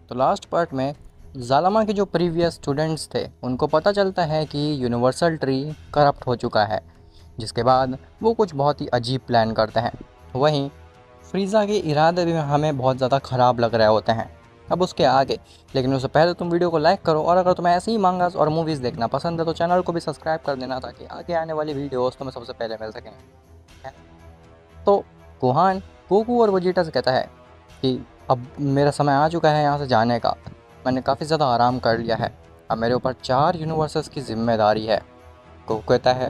तो last part में जालामा के जो प्रीवियस स्टूडेंट्स थे उनको पता चलता है कि यूनिवर्सल ट्री करप्ट हो चुका है, जिसके बाद वो कुछ बहुत ही अजीब प्लान करते हैं। वहीं फ्रीज़ा के इरादे भी हमें बहुत ज़्यादा ख़राब लग रहे होते हैं। अब उसके आगे, लेकिन उससे पहले तुम वीडियो को लाइक करो, और अगर तुम्हें ऐसे ही मांगास और मूवीज़ देखना पसंद है तो चैनल को भी सब्सक्राइब कर देना, ताकि आगे आने वाली वीडियोस तुम्हें सबसे पहले मिल सकें। तो गोहान गोकू और वेजिटा से कहता है कि अब मेरा समय आ चुका है यहाँ से जाने का। मैंने काफ़ी ज़्यादा आराम कर लिया है, अब मेरे ऊपर 4 यूनिवर्सेस की जिम्मेदारी है। गोकू कहता है,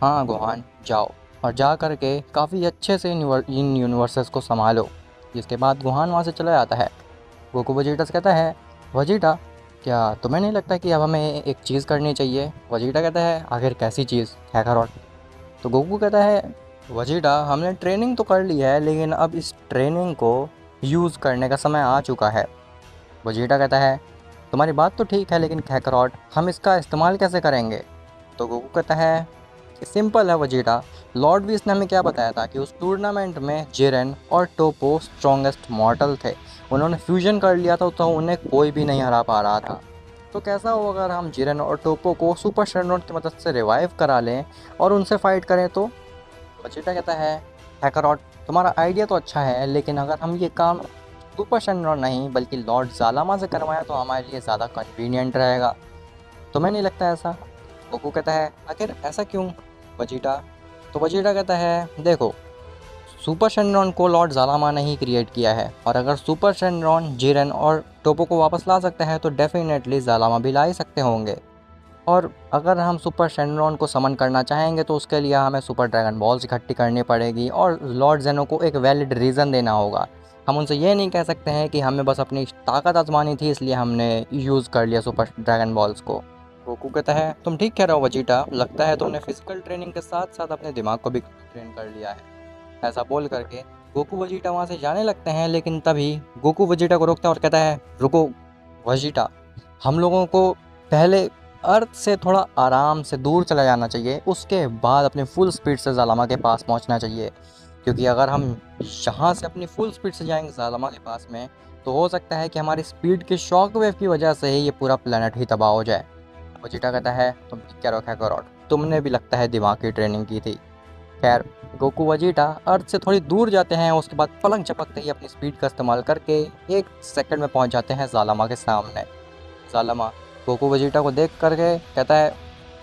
हाँ गोहान जाओ, और जा कर के काफ़ी अच्छे से इन यूनिवर्सेस को संभालो। जिसके बाद गोहान वहाँ से चला जाता है। गोकू वेजिटा से कहता है, वेजिटा क्या तुम्हें नहीं लगता कि अब हमें एक चीज़ करनी चाहिए? वेजिटा कहता है, आखिर कैसी चीज़ काकारोट? तो गोकू कहता है, वेजिटा हमने ट्रेनिंग तो कर ली है, लेकिन अब इस ट्रेनिंग को यूज़ करने का समय आ चुका है। वेजिटा कहता है, तुम्हारी बात तो ठीक है, लेकिन काकारोट हम इसका इस्तेमाल कैसे करेंगे? तो गोकू कहता है कि सिंपल है वेजिटा, लॉर्ड वीस ने हमें क्या बताया था कि उस टूर्नामेंट में जिरेन और टोपो स्ट्रॉन्गेस्ट मॉर्टल थे। उन्होंने फ्यूजन कर लिया था, तो उन्हें कोई भी नहीं हरा पा रहा था। तो कैसा हो अगर हम जिरेन और टोपो को सुपर शेनरॉन की मदद से रिवाइव करा लें और उनसे फाइट करें? तो वेजिटा कहता है, काकारोट तुम्हारा आइडिया तो अच्छा है, लेकिन अगर हम ये काम सुपर शेनरॉन नहीं बल्कि लॉर्ड जालामा से करवाएं तो हमारे लिए ज़्यादा कन्वीनियंट रहेगा। तुम्हें नहीं लगता ऐसा? गोकू कहता है, आखिर ऐसा क्यों वेजिटा? तो वेजिटा कहता है, देखो सुपर शेनरॉन को लॉर्ड जालामा ने ही क्रिएट किया है, और अगर सुपर शेनरॉन जिरेन और टोपो को वापस ला सकते हैं तो डेफिनेटली जालामा भी ला ही सकते होंगे। और अगर हम सुपर शेनरॉन को समन करना चाहेंगे तो उसके लिए हमें सुपर ड्रैगन बॉल्स इकट्ठी करनी पड़ेगी, और लॉर्ड जेनो को एक वैलिड रीज़न देना होगा। हम उनसे ये नहीं कह सकते हैं कि हमें बस अपनी ताकत आजमानी थी इसलिए हमने यूज़ कर लिया सुपर ड्रैगन बॉल्स को। गोकू कहता है, तुम ठीक कह रहे हो वेजिटा, लगता है तुमने फिजिकल ट्रेनिंग के साथ साथ अपने दिमाग को भी ट्रेन कर लिया है। ऐसा बोल करके गोकू वेजिटा वहाँ से जाने लगते हैं, लेकिन तभी गोकू वेजिटा को रोकता है और कहता है, रुको वेजिटा, हम लोगों को पहले अर्थ से थोड़ा आराम से दूर चला जाना चाहिए, उसके बाद अपनी फुल स्पीड से जालामा के पास पहुंचना चाहिए। क्योंकि अगर हम यहाँ से अपनी फुल स्पीड से जाएंगे जालामा के पास में, तो हो सकता है कि हमारी स्पीड के शॉक वेव की वजह से ही ये पूरा प्लेनेट ही तबाह हो जाए। वेजिटा कहता है, तुम ठीक कह रहे हो काकारोट, तुमने भी लगता है दिमाग की ट्रेनिंग की थी। खैर गोकू वेजिटा अर्थ से थोड़ी दूर जाते हैं, उसके बाद पलंग झपकते ही अपनी स्पीड का इस्तेमाल करके 1 सेकंड में पहुंच जाते हैं जालामा के सामने। जालामा गोकू वेजिटा को देख करके कहता है,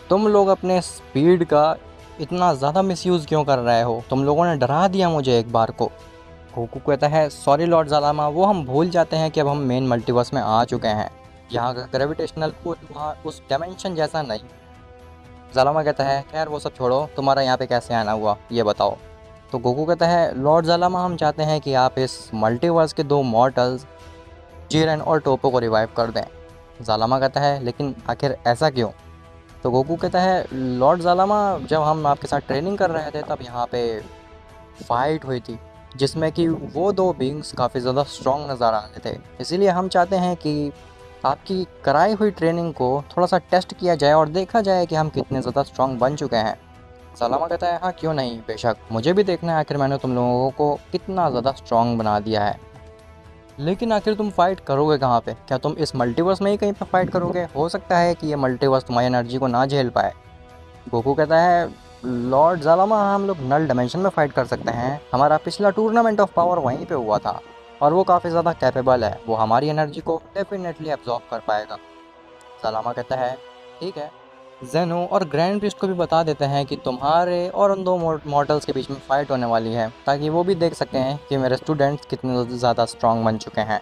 तुम लोग अपने स्पीड का इतना ज़्यादा मिसयूज़ क्यों कर रहे हो? तुम लोगों ने डरा दिया मुझे एक बार को। गोकू कहता है, सॉरी लॉर्ड जालामा, वो हम भूल जाते हैं कि अब हम मेन मल्टीवर्स में आ चुके हैं। यहाँ का ग्रेविटेशनल पुल वहाँ उस डायमेंशन जैसा नहीं। जालामा कहता है, खैर वो सब छोड़ो, तुम्हारा यहाँ पे कैसे आना हुआ ये बताओ। तो गोकू कहता है, लॉर्ड जालामा हम चाहते हैं कि आप इस मल्टीवर्स के 2 मॉर्टल्स जिरेन और टोपो को रिवाइव कर दें। जालामा कहता है, लेकिन आखिर ऐसा क्यों? तो गोकू कहता है, लॉर्ड जालामा, जब हम आपके साथ ट्रेनिंग कर रहे थे तब यहाँ पे फाइट हुई थी, जिसमें कि वो 2 बींग्स काफ़ी ज़्यादा स्ट्रॉन्ग नज़र आ रहे थे। इसीलिए हम चाहते हैं कि आपकी कराई हुई ट्रेनिंग को थोड़ा सा टेस्ट किया जाए और देखा जाए कि हम कितने ज़्यादा स्ट्रॉन्ग बन चुके हैं। जालामा कहता है, हाँ क्यों नहीं, बेशक मुझे भी देखना है आखिर मैंने तुम लोगों को कितना ज़्यादा स्ट्रॉन्ग बना दिया है। लेकिन आखिर तुम फाइट करोगे कहाँ पे? क्या तुम इस मल्टीवर्स में ही कहीं पे फाइट करोगे? हो सकता है कि ये मल्टीवर्स तुम्हारी एनर्जी को ना झेल पाए। गोकू कहता है, लॉर्ड जालामा हम लोग नल डायमेंशन में फाइट कर सकते हैं, हमारा पिछला टूर्नामेंट ऑफ पावर वहीं पे हुआ था, और वो काफ़ी ज़्यादा कैपेबल है, वो हमारी एनर्जी को डेफिनेटली एब्जॉर्ब कर पाएगा। जालामा कहता है, ठीक है, जेनो और ग्रैंड प्रिस्ट को भी बता देते हैं कि तुम्हारे और उन 2 मॉर्टल्स के बीच में फ़ाइट होने वाली है, ताकि वो भी देख सकें कि मेरे स्टूडेंट्स कितने ज़्यादा स्ट्रॉन्ग बन चुके हैं।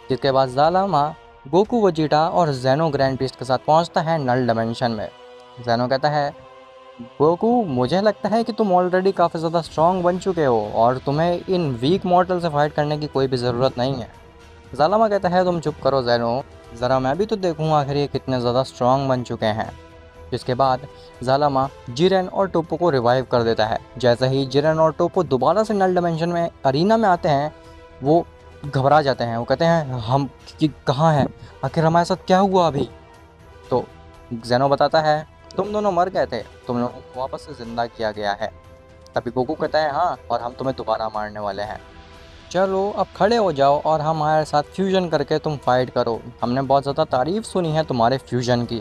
जिसके बाद जालामा गोकू वेजिटा और जेनो ग्रैंड प्रिस्ट के साथ पहुंचता है नल डायमेंशन में। जेनो कहता है, गोकू मुझे लगता है कि तुम ऑलरेडी काफ़ी ज़्यादा स्ट्रॉन्ग बन चुके हो और तुम्हें इन वीक मॉर्टल से फाइट करने की कोई भी ज़रूरत नहीं है। जालामा कहता है, तुम चुप करो जेनो, ज़रा मैं भी तो देखूँ आखिर ये कितने ज़्यादा स्ट्रॉन्ग बन चुके हैं। जिसके बाद जालामा जिरेन और टोपो को रिवाइव कर देता है। जैसे ही जिरेन और टोपो दोबारा से नल डायमेंशन में अरीना में आते हैं, वो घबरा जाते हैं। वो कहते हैं, हम कि कहाँ हैं, आखिर हमारे साथ क्या हुआ अभी? तो जेनो बताता है, तुम दोनों मर गए थे, तुम लोगों को वापस से ज़िंदा किया गया है। तभी गोकू कहता है, हाँ, और हम तुम्हें दोबारा मारने वाले हैं। चलो अब खड़े हो जाओ और हमारे साथ फ्यूजन करके तुम फाइट करो, हमने बहुत ज़्यादा तारीफ़ सुनी है तुम्हारे फ्यूजन की।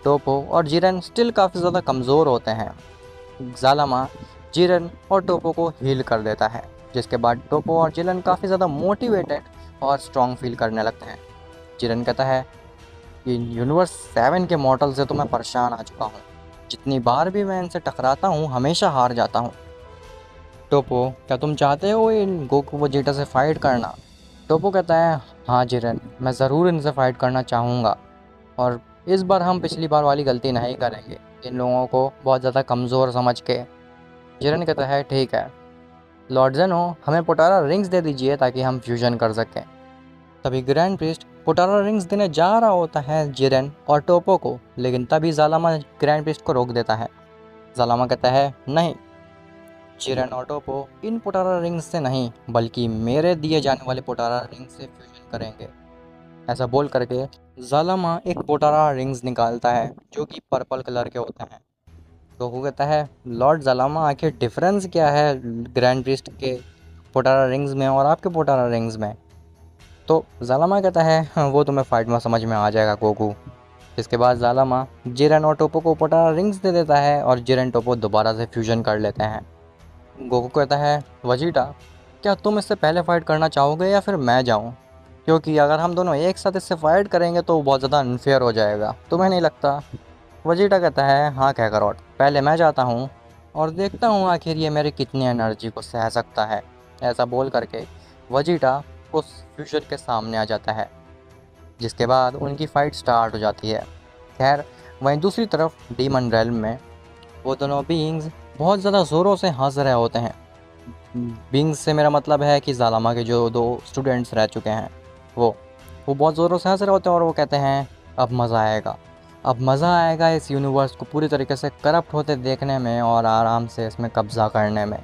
टोपो और जिरेन स्टिल काफ़ी ज़्यादा कमज़ोर होते हैं। ज़ालामा जिरेन और टोपो को हील कर देता है, जिसके बाद टोपो और जिरेन काफ़ी ज़्यादा मोटिवेटेड और स्ट्रॉन्ग फील करने लगते हैं। जिरेन कहता है कि यूनिवर्स 7 के मॉडल से तो मैं परेशान आ चुका हूँ, जितनी बार भी मैं इनसे टकराता हूँ हमेशा हार जाता हूँ। टोपो, क्या तुम चाहते हो इन गोकू वेजिटा से फाइट करना? टोपो कहता है हाँ जिरेन, मैं ज़रूर इनसे फाइट करना चाहूँगा, और इस बार हम पिछली बार वाली गलती नहीं करेंगे, इन लोगों को बहुत ज़्यादा कमज़ोर समझ के। जिरेन कहता है ठीक है लॉर्ड ज़ेनो, हमें पोटारा रिंग्स दे दीजिए ताकि हम फ्यूजन कर सकें। तभी ग्रैंड प्रीस्ट पोटारा रिंग्स देने जा रहा होता है जिरेन और टोपो को, लेकिन तभी ज़ालामा ग्रैंड प्रीस्ट को रोक देता है। ज़ालामा कहता है नहीं, जिरेन और टोपो इन पोटारा रिंग्स से नहीं बल्कि मेरे दिए जाने वाले पोटारा रिंग्स से फ्यूजन करेंगे। ऐसा बोल करके ज़ालामा एक पोटारा रिंग्स निकालता है जो कि पर्पल कलर के होते हैं। गोकू कहता है लॉर्ड ज़ालामा, आखिर डिफरेंस क्या है ग्रैंड प्रीस्ट के पोटारा रिंग्स में और आपके पोटारा रिंग्स में? तो ज़ालामा कहता है "हाँ, वो तुम्हें फाइट में समझ में आ जाएगा गोकू"। इसके बाद ज़ालामा जिरेन और टोपो को पोटारा रिंग्स दे देता है और जिरेन टोपो दोबारा से फ्यूजन कर लेते हैं। गोकू कहता है वजीटा, क्या तुम इससे पहले फाइट करना चाहोगे या फिर मैं जाऊं? क्योंकि अगर हम दोनों एक साथ इससे फाइट करेंगे तो बहुत ज़्यादा अनफेयर हो जाएगा, तुम्हें नहीं लगता? वजीटा कहता है हाँ कैकरॉट, पहले मैं जाता हूँ और देखता हूँ आखिर ये मेरी कितनी एनर्जी को सह सकता है। ऐसा बोल करके वजीटा उस फ्यूचर के सामने आ जाता है, जिसके बाद उनकी फ़ाइट स्टार्ट हो जाती है। खैर वहीं दूसरी तरफ डीमन रेल्म में वो दोनों बीइंग्स बहुत ज़्यादा ज़ोरों से हंस रहे होते हैं। बीइंग्स से मेरा मतलब है कि ज़ालामा के जो 2 स्टूडेंट्स रह चुके हैं वो बहुत ज़ोरों से हंस रहे होते हैं और वो कहते हैं अब मज़ा आएगा, अब मज़ा आएगा इस यूनिवर्स को पूरी तरीके से करप्ट होते देखने में और आराम से इसमें कब्ज़ा करने में।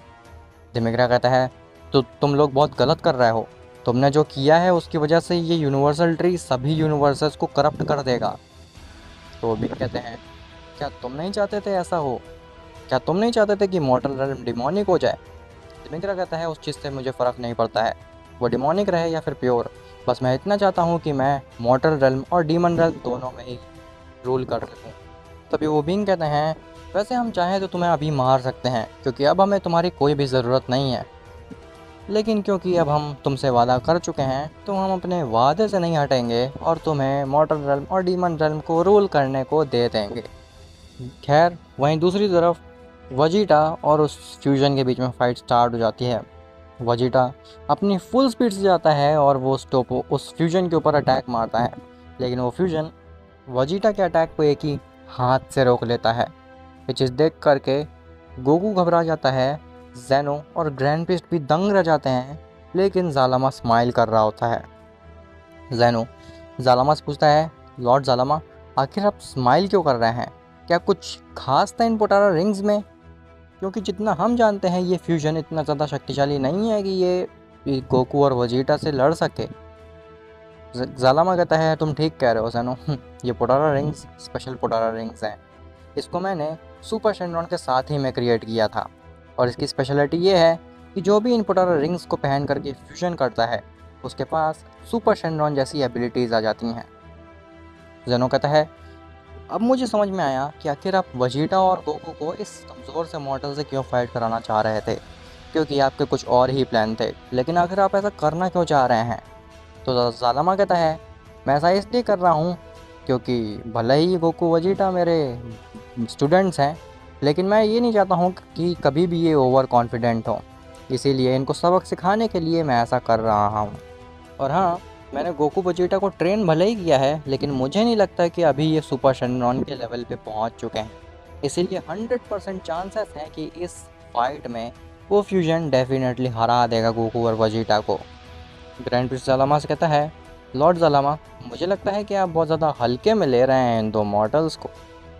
दिमिग्रा कहता है तो तुम लोग बहुत गलत कर रहे हो, तुमने जो किया है उसकी वजह से ये यूनिवर्सल ट्री सभी यूनिवर्सेस को करप्ट कर देगा। तो भी कहते हैं क्या तुम नहीं चाहते थे ऐसा हो? क्या तुम नहीं चाहते थे कि मॉर्टल रेल्म डिमोनिक हो जाए? दिमित्रा कहता है उस चीज़ से मुझे फ़र्क नहीं पड़ता है, वो डिमोनिक रहे या फिर प्योर, बस मैं इतना चाहता हूँ कि मैं मॉर्टल रेल्म और डीमन रेल्म दोनों में ही रूल कर सकूँ। तभी वो बींग कहते हैं वैसे हम चाहें तो तुम्हें अभी मार सकते हैं क्योंकि अब हमें तुम्हारी कोई भी ज़रूरत नहीं है, लेकिन क्योंकि अब हम तुमसे वादा कर चुके हैं तो हम अपने वादे से नहीं हटेंगे और तुम्हें मॉर्टल रेल्म और डीमन रेल्म को रूल करने को दे देंगे। खैर वहीं दूसरी तरफ वजीटा और उस फ्यूजन के बीच में फ़ाइट स्टार्ट हो जाती है। वजीटा अपनी फुल स्पीड से जाता है और वो स्टोपो उस फ्यूजन के ऊपर अटैक मारता है, लेकिन वो फ्यूजन वजीटा के अटैक को एक ही हाथ से रोक लेता है। ये चीज़ देख करके गोकू घबरा जाता है, ज़ेनो और ग्रैंड प्रीस्ट भी दंग रह जाते हैं, लेकिन ज़ालामा स्माइल कर रहा होता है। ज़ेनो ज़ालामा से पूछता है लॉर्ड ज़ालामा, आखिर आप स्माइल क्यों कर रहे हैं? क्या कुछ खास था इन पोटारा रिंग्स में? क्योंकि जितना हम जानते हैं ये फ्यूजन इतना ज़्यादा शक्तिशाली नहीं है कि ये गोकू और वजीटा से लड़ सके। ज़ालामा कहता है तुम ठीक कह रहे हो ज़ेनो, ये पोटारा रिंग्स स्पेशल पोटारा रिंग्स हैं, इसको मैंने सुपर शेनरॉन के साथ ही में क्रिएट किया था और इसकी स्पेशलिटी ये है कि जो भी इन पोटारा रिंग्स को पहन करके फ्यूजन करता है उसके पास सुपर शेनरॉन जैसी एबिलिटीज़ आ जाती हैं। ज़ेनो कहता है अब मुझे समझ में आया कि आखिर आप वजीटा और गोकू को इस कमज़ोर से मॉडल से क्यों फाइट कराना चाह रहे थे, क्योंकि आपके कुछ और ही प्लान थे, लेकिन आखिर आप ऐसा करना क्यों चाह रहे हैं? तो ज़ालामा कहता है मैं ऐसा इसलिए कर रहा हूँ क्योंकि भले ही गोकू वजीटा मेरे स्टूडेंट्स हैं, लेकिन मैं ये नहीं चाहता हूँ कि कभी भी ये ओवर कॉन्फिडेंट हो, इसीलिए इनको सबक सिखाने के लिए मैं ऐसा कर रहा हूँ। और हाँ, मैंने गोकू वजीटा को ट्रेन भले ही किया है, लेकिन मुझे नहीं लगता कि अभी ये सुपर शेनरॉन के लेवल पे पहुंच चुके हैं, इसीलिए 100% चांसेस हैं कि इस फाइट में वो फ्यूजन डेफिनेटली हरा देगा गोकू और वजीटा को। ग्रैंड प्रीस्ट ज़ालामा से कहता है लॉर्ड ज़ालामा, मुझे लगता है कि आप बहुत ज़्यादा हल्के में ले रहे हैं इन 2 मॉडल्स को,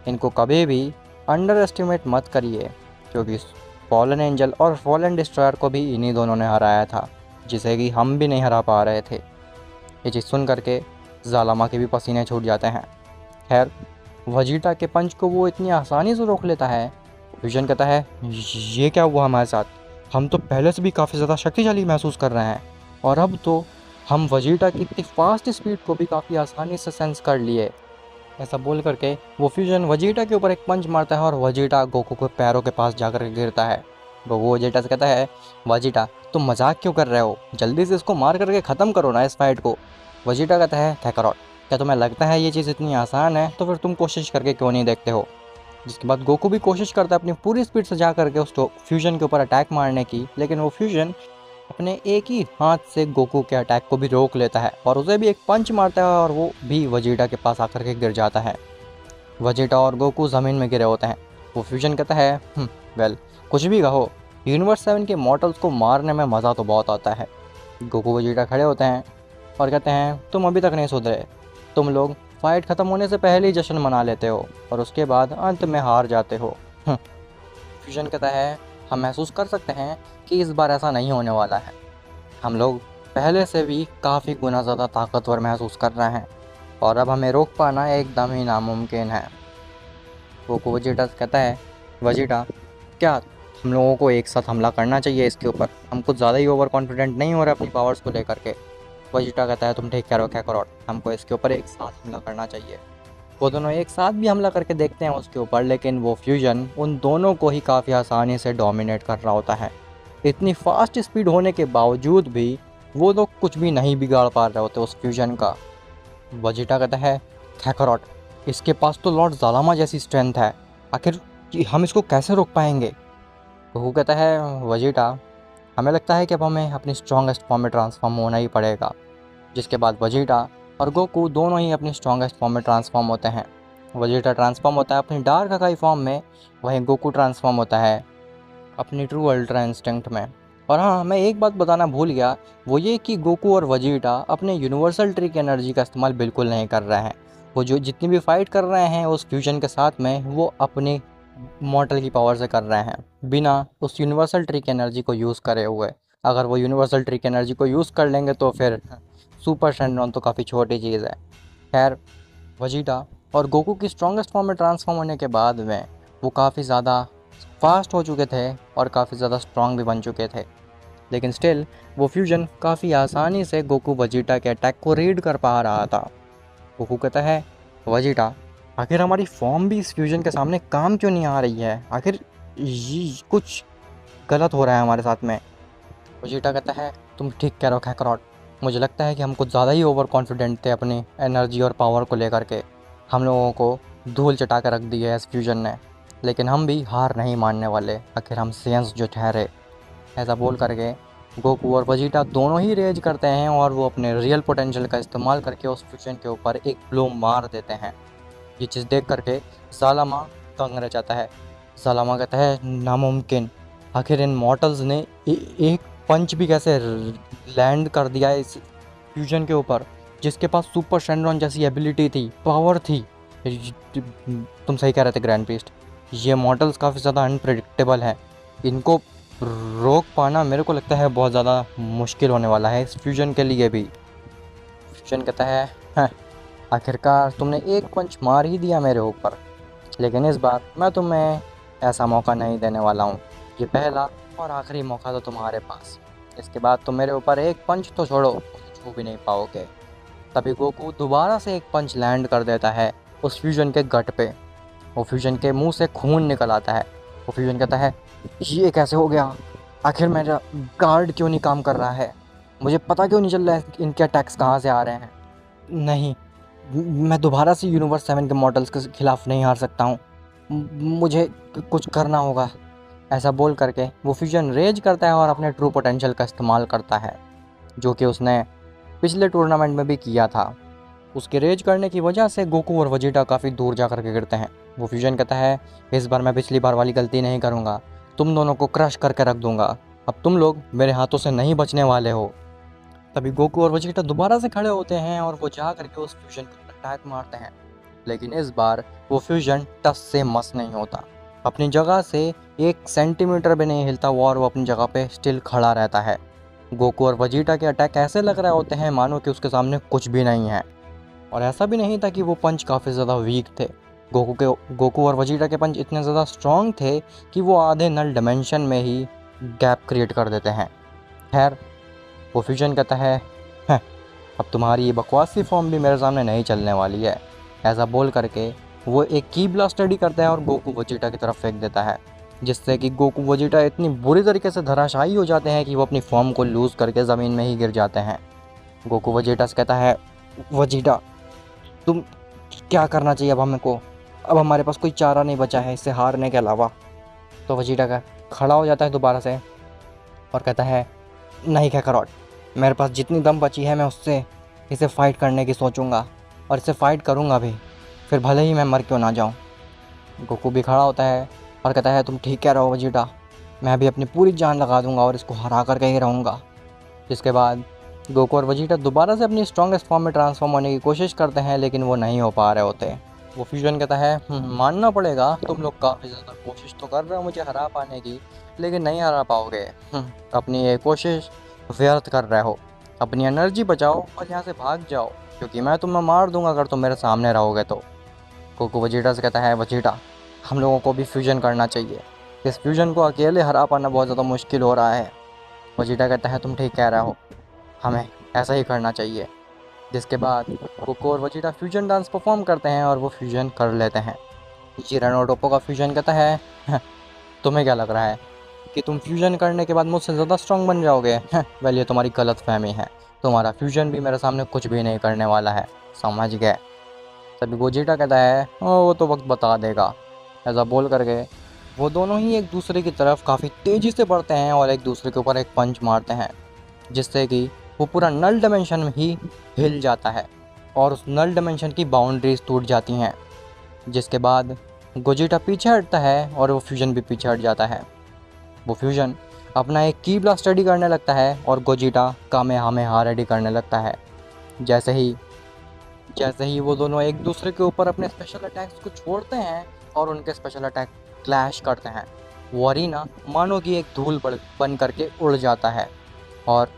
इनको कभी भी अंडर एस्टिमेट मत करिए, क्योंकि फॉलन एंजल और फॉलन डिस्ट्रॉयर को भी इन्हीं दोनों ने हराया था, जिसे कि हम भी नहीं हरा पा रहे थे। ये चीज़ सुन करके ज़ालामा के भी पसीने छूट जाते हैं। खैर वजीटा के पंच को वो इतनी आसानी से रोक लेता है। विजन कहता है ये क्या हुआ हमारे साथ, हम तो पहले से भी काफ़ी ज़्यादा शक्तिशाली महसूस कर रहे हैं और अब तो हम वजीटा की इतनी फास्ट स्पीड को भी काफ़ी आसानी से सेंस कर लिए। ऐसा बोल करके वो फ्यूजन वजीटा के ऊपर एक पंच मारता है और वजीटा गोकू के पैरों के पास जाकर के गिरता है। गोकू वजीटा से कहता है, वजीटा तुम मजाक क्यों कर रहे हो, जल्दी से इसको मार करके ख़त्म करो ना इस फाइट को। वजीटा कहता है, काकारोट क्या तुम्हें लगता है ये चीज़ इतनी आसान है, तो फिर तुम कोशिश करके क्यों नहीं देखते हो। जिसके बाद गोकू भी कोशिश करता है अपनी पूरी स्पीड से जा करके उस फ्यूजन के ऊपर अटैक मारने की, लेकिन वो फ्यूजन अपने एक ही हाथ से गोकू के अटैक को भी रोक लेता है और उसे भी एक पंच मारता है और वो भी वजीटा के पास आकर के गिर जाता है। वजीटा और गोकू ज़मीन में गिरे होते हैं। वो फ्यूजन कहता है, वेल कुछ भी कहो, यूनिवर्स 7 के मॉडल्स को मारने में मज़ा तो बहुत आता है। गोकू वजीटा खड़े होते हैं और कहते हैं, तुम अभी तक नहीं सुधरे, तुम लोग फाइट ख़त्म होने से पहले ही जश्न मना लेते हो और उसके बाद अंत में हार जाते हो। फ्यूजन कहता है, हम महसूस कर सकते हैं कि इस बार ऐसा नहीं होने वाला है, हम लोग पहले से भी काफ़ी गुना ज़्यादा ताकतवर महसूस कर रहे हैं और अब हमें रोक पाना एकदम ही नामुमकिन है। गोकू वजीटा से कहता है, वजीटा क्या हम लोगों को एक साथ हमला करना चाहिए इसके ऊपर, हम कुछ ज़्यादा ही ओवर कॉन्फिडेंट नहीं हो रहे अपनी पावर्स को लेकर के। वजीटा कहता है, तुम ठीक कह रहे हो काकारोट, हमको इसके ऊपर एक साथ हमला करना चाहिए। वो दोनों एक साथ भी हमला करके देखते हैं उसके ऊपर, लेकिन वो फ्यूजन उन दोनों को ही काफ़ी आसानी से डोमिनेट कर रहा होता है। इतनी फास्ट स्पीड होने के बावजूद भी वो लोग कुछ भी नहीं बिगाड़ पा रहे होते उस फ्यूजन का। वजीटा कहता है, काकारोट इसके पास तो लॉर्ड ज़ालामा जैसी स्ट्रेंथ है, आखिर हम इसको कैसे रोक पाएंगे। वो कहता है, वजीटा हमें लगता है कि अब हमें अपनी स्ट्रॉन्गेस्ट फॉर्म में ट्रांसफॉर्म होना ही पड़ेगा। जिसके बाद वजीटा और गोकू दोनों ही अपनी स्ट्रॉन्गेस्ट फॉर्म में ट्रांसफॉर्म होते हैं। वजीटा ट्रांसफॉर्म होता है अपनी डार्क अकाई फॉर्म में, वहीं गोकू ट्रांसफॉर्म होता है अपनी ट्रू अल्ट्रा इंस्टिंक्ट में। और हाँ, मैं एक बात बताना भूल गया, वो ये कि गोकू और वजीटा अपने यूनिवर्सल ट्री की एनर्जी का इस्तेमाल बिल्कुल नहीं कर रहे हैं। वो जो जितनी भी फाइट कर रहे हैं उस फ्यूजन के साथ में, वो अपनी मॉर्टल की पावर से कर रहे हैं, बिना उस यूनिवर्सल ट्री की एनर्जी को यूज़ करे हुए। अगर वो यूनिवर्सल ट्री की एनर्जी को यूज़ कर लेंगे तो फिर सुपर शेंड्रॉन तो काफ़ी छोटी चीज़ है। खैर, वजीटा और गोकू की स्ट्रॉन्गेस्ट फॉर्म में ट्रांसफॉर्म होने के बाद में वो काफ़ी ज़्यादा फास्ट हो चुके थे और काफ़ी ज़्यादा स्ट्रॉन्ग भी बन चुके थे, लेकिन स्टिल वो फ्यूजन काफ़ी आसानी से गोकू वजीटा के अटैक को रीड कर पा रहा था। गोकू कहता है, वजीटा आखिर हमारी फॉर्म भी इस फ्यूजन के सामने काम क्यों नहीं आ रही है, आखिर ये कुछ गलत हो रहा है हमारे साथ में। वजीटा कहता है, तुम ठीक कह रहे हो काकारोट, मुझे लगता है कि हम कुछ ज़्यादा ही ओवर कॉन्फिडेंट थे अपनी एनर्जी और पावर को लेकर के, हम लोगों को धूल चटा कर रख दी है इस फ्यूजन ने, लेकिन हम भी हार नहीं मानने वाले, आखिर हम सेंस जो ठहरे। ऐसा बोल करके गोकू और वजीटा दोनों ही रेज करते हैं और वो अपने रियल पोटेंशियल का इस्तेमाल करके उस फ्यूजन के ऊपर एक ब्लो मार देते हैं। ये चीज़ देख करके ज़ालामा दंग रह जाता है। ज़ालामा कहता है, नामुमकिन, आखिर इन मॉर्टल्स ने एक पंच भी कैसे लैंड कर दिया इस फ्यूजन के ऊपर, जिसके पास सुपर शेंड्रॉन जैसी एबिलिटी थी, पावर थी। तुम सही कह रहे थे ग्रैंड प्रीस्ट, ये मॉडल्स काफ़ी ज़्यादा अनप्रेडिक्टेबल हैं, इनको रोक पाना मेरे को लगता है बहुत ज़्यादा मुश्किल होने वाला है इस फ्यूजन के लिए भी। फ्यूजन कहता है, हाँ, आखिरकार तुमने एक पंच मार ही दिया मेरे ऊपर, लेकिन इस बार मैं तुम्हें ऐसा मौका नहीं देने वाला हूँ, ये पहला और आखिरी मौका तो तुम्हारे पास, इसके बाद तुम मेरे ऊपर एक पंच तो छोड़ो, छू भी नहीं पाओगे। तभी गोकू दोबारा से एक पंच लैंड कर देता है उस फ्यूजन के गट पे। वो फ्यूजन के मुंह से खून निकल आता है। वो फ्यूजन कहता है, ये कैसे हो गया, आखिर मेरा गार्ड क्यों नहीं काम कर रहा है, मुझे पता क्यों नहीं चल रहा है इनके अटैक्स कहाँ से आ रहे हैं। नहीं, मैं दोबारा से यूनिवर्स 7 के मॉडल्स के खिलाफ नहीं हार सकता हूँ, मुझे कुछ करना होगा। ऐसा बोल करके वो फ्यूजन रेज करता है और अपने ट्रू पोटेंशियल का इस्तेमाल करता है, जो कि उसने पिछले टूर्नामेंट में भी किया था। उसके रेज करने की वजह से गोकू और वजीटा काफ़ी दूर जा कर के गिरते हैं। वो फ्यूजन कहता है, इस बार मैं पिछली बार वाली गलती नहीं करूँगा, तुम दोनों को क्रश करके रख दूँगा, अब तुम लोग मेरे हाथों से नहीं बचने वाले हो। तभी गोकू और वजीटा दोबारा से खड़े होते हैं और वो जा करके उस फ्यूजन को अटैक मारते हैं, लेकिन इस बार वो फ्यूजन टस से मस नहीं होता, अपनी जगह से 1 सेंटीमीटर भी नहीं हिलता और वो अपनी जगह पे स्टिल खड़ा रहता है। गोकू और वजीटा के अटैक ऐसे लग रहे होते हैं मानो कि उसके सामने कुछ भी नहीं है, और ऐसा भी नहीं था कि वो पंच काफ़ी ज़्यादा वीक थे। गोकू और वजीटा के पंच इतने ज़्यादा स्ट्रॉन्ग थे कि वो आधे नल डिमेंशन में ही गैप क्रिएट कर देते हैं। खैर, वो फ्यूजन कहता है, "हैं, अब तुम्हारी ये बकवासी फॉर्म भी मेरे सामने नहीं चलने वाली है।" ऐसा बोल करके वो एक की ब्लास्ट रेडी करता है और गोकू वजीटा की तरफ फेंक देता है, जिससे कि गोकू वजीटा इतनी बुरी तरीके से धराशायी हो जाते हैं कि वो अपनी फॉर्म को लूज़ करके ज़मीन में ही गिर जाते हैं। गोकू वजीटा से कहता है, "वजीटा, तुम क्या करना चाहिए अब हमको? अब हमारे पास कोई चारा नहीं बचा है इससे हारने के अलावा।" तो वजीटा का खड़ा हो जाता है दोबारा से और कहता है, "नहीं कैकरॉट, मेरे पास जितनी दम बची है मैं उससे इसे फ़ाइट करने की सोचूंगा और इसे फ़ाइट करूंगा भी, फिर भले ही मैं मर क्यों ना जाऊं।" गोकू भी खड़ा होता है और कहता है, "तुम ठीक कह रहे हो वजीटा, मैं भी अपनी पूरी जान लगा दूंगा और इसको हरा करके ही रहूँगा।" जिसके बाद गोकू और वजीटा दोबारा से अपनी स्ट्रॉन्गेस्ट फॉर्म में ट्रांसफॉर्म होने की कोशिश करते हैं, लेकिन वो नहीं हो पा रहे होते। वो फ्यूजन कहता है, मानना पड़ेगा, तुम लोग काफ़ी ज़्यादा कोशिश तो कर रहे हो मुझे हरा पाने की, लेकिन नहीं हरा पाओगे। अपनी ये कोशिश व्यर्थ कर रहे हो। अपनी एनर्जी बचाओ और यहाँ से भाग जाओ, क्योंकि मैं तुम्हें मार दूंगा अगर तुम मेरे सामने रहोगे तो।" गोकू वजीटा से कहता है, "वजीटा, हम लोगों को भी फ्यूजन करना चाहिए। इस फ्यूजन को अकेले हरा पाना बहुत ज़्यादा मुश्किल हो रहा है।" वजीटा कहता है, "तुम ठीक कह रहे हो, हमें ऐसा ही करना चाहिए।" जिसके बाद गोकू और वजीटा फ्यूजन डांस परफॉर्म करते हैं और वो फ्यूजन कर लेते हैं। जिरानो टोप्पो का फ्यूजन कहता है, तुम्हें क्या लग रहा है कि तुम फ्यूजन करने के बाद मुझसे ज़्यादा स्ट्रांग बन जाओगे? वेल, ये तुम्हारी गलत फहमी है। तुम्हारा फ्यूजन भी मेरे सामने कुछ भी नहीं करने वाला है, समझ गए?" तभी गोजिटा कहता है, "ओ, वो तो वक्त बता देगा।" ऐसा बोल करके वो दोनों ही एक दूसरे की तरफ काफ़ी तेज़ी से बढ़ते हैं और एक दूसरे के ऊपर एक पंच मारते हैं, जिससे कि वो पूरा नल डायमेंशन ही हिल जाता है और उस नल डायमेंशन की बाउंड्रीज टूट जाती हैं। जिसके बाद गोजिटा पीछे हटता है और वो फ्यूजन भी पीछे हट जाता है। वो फ्यूजन अपना एक की ब्लास्ट रेडी करने लगता है और गोजिटा कामेहामेहा रेडी करने लगता है। जैसे ही जैसे ही वो दोनों एक दूसरे के ऊपर अपने स्पेशल अटैक्स को छोड़ते हैं और उनके स्पेशल अटैक क्लैश करते हैं, वो अरीना मानो कि एक धूल बन करके उड़ जाता है और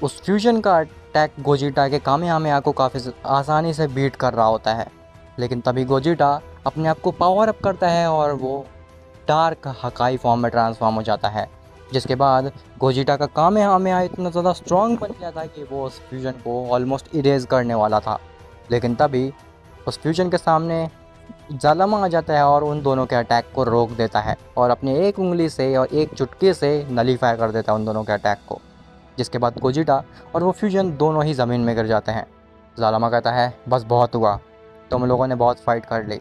उस फ्यूजन का अटैक गोजिटा के कामेहामेहा को काफ़ी आसानी से बीट कर रहा होता है। लेकिन तभी गोजिटा अपने आप को पावर अप करता है और वो डार्क हकाई फॉर्म में ट्रांसफॉर्म हो जाता है। जिसके बाद गोजिटा का कामेहामेहा इतना ज़्यादा स्ट्रॉन्ग बन गया था कि वो उस फ्यूजन को ऑलमोस्ट इरेज करने वाला था। लेकिन तभी उस फ्यूजन के सामने जालामा आ जाता है और उन दोनों के अटैक को रोक देता है और अपनी एक उंगली से और एक चुटकी से नलीफाई कर देता है उन दोनों के अटैक को। जिसके बाद गोजिटा और वो फ्यूजन दोनों ही ज़मीन में गिर जाते हैं। जालामा कहता है, "बस बहुत हुआ, तुम लोगों ने बहुत फाइट कर ली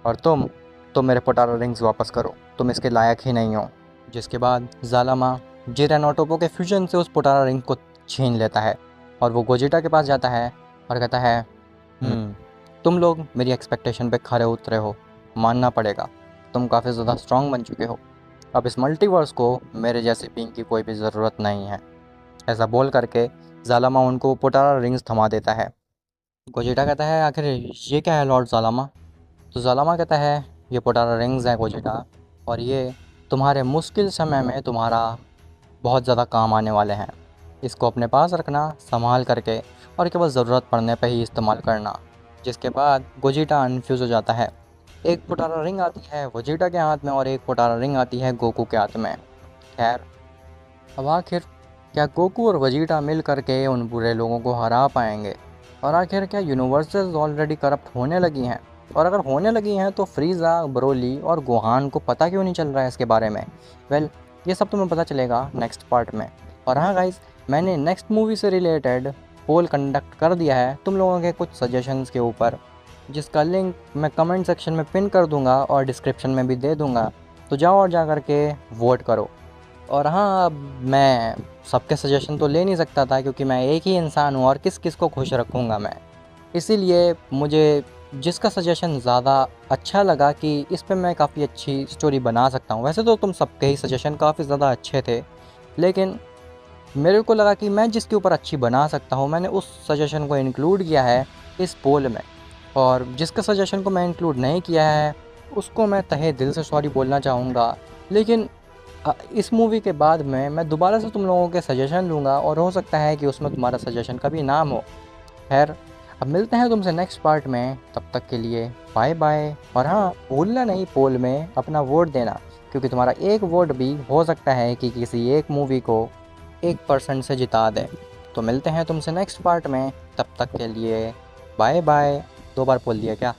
और तुम मेरे पोटारा रिंग्स वापस करो, तुम इसके लायक ही नहीं हो।" जिसके बाद जालामा जिरानोटोपो के फ्यूजन से उस पोटारा रिंग को छीन लेता है और वो गोजिटा के पास जाता है और कहता है, तुम लोग मेरी एक्सपेक्टेशन पे खरे उतरे हो, मानना पड़ेगा, तुम काफ़ी ज़्यादा स्ट्रांग बन चुके हो। अब इस मल्टीवर्स को मेरे जैसे बीइंग की कोई भी ज़रूरत नहीं है।" ऐसा बोल करके जालामा उनको पोटारा रिंग्स थमा देता है। गोजिटा कहता है, "आखिर ये क्या है लॉर्ड जालामा?" तो जालामा कहता है, "ये पोटारा रिंग्स हैं गोजिटा, और ये तुम्हारे मुश्किल समय में तुम्हारा बहुत ज़्यादा काम आने वाले हैं। इसको अपने पास रखना संभाल करके और केवल ज़रूरत पड़ने पे ही इस्तेमाल करना।" जिसके बाद गोजिटा अनफ्यूज़ हो जाता है। एक पोटारा रिंग आती है गोजिटा के हाथ में और एक पोटारा रिंग आती है गोकू के हाथ में। खैर, अब आखिर क्या गोकू और वजीटा मिल करके उन बुरे लोगों को हरा पाएंगे? और आखिर क्या यूनिवर्सेस ऑलरेडी करप्ट होने लगी हैं? और अगर होने लगी हैं तो फ्रीज़ा, ब्रोली और गोहान को पता क्यों नहीं चल रहा है इसके बारे में? वेल, ये सब तुम्हें पता चलेगा नेक्स्ट पार्ट में। और हाँ गाइस, मैंने नेक्स्ट मूवी से रिलेटेड पोल कंडक्ट कर दिया है तुम लोगों के कुछ सजेशंस के ऊपर, जिसका लिंक मैं कमेंट सेक्शन में पिन कर दूंगा और डिस्क्रिप्शन में भी दे दूंगा। तो जाओ और जा करके वोट करो। और हाँ, अब मैं सबके सजेशन तो ले नहीं सकता था, क्योंकि मैं एक ही इंसान हूँ और किस किस को खुश रखूँगा मैं। इसीलिए मुझे जिसका सजेशन ज़्यादा अच्छा लगा कि इस पे मैं काफ़ी अच्छी स्टोरी बना सकता हूँ, वैसे तो तुम सबके ही सजेशन काफ़ी ज़्यादा अच्छे थे, लेकिन मेरे को लगा कि मैं जिसके ऊपर अच्छी बना सकता हूँ मैंने उस सजेशन को इंक्लूड किया है इस पोल में। और जिसका सजेशन को मैं इंक्लूड नहीं किया है उसको मैं तहे दिल से सॉरी बोलना चाहूँगा। लेकिन इस मूवी के बाद में मैं दोबारा से तुम लोगों के सजेशन लूँगा और हो सकता है कि उसमें तुम्हारा सजेशन कभी नाम हो। खैर, अब मिलते हैं तुमसे नेक्स्ट पार्ट में, तब तक के लिए बाय बाय। और हाँ, भूलना नहीं पोल में अपना वोट देना, क्योंकि तुम्हारा एक वोट भी हो सकता है कि किसी एक मूवी को 1% से जिता दे। तो मिलते हैं तुमसे नेक्स्ट पार्ट में, तब तक के लिए बाय बाय। 2 बार बोल दिया क्या?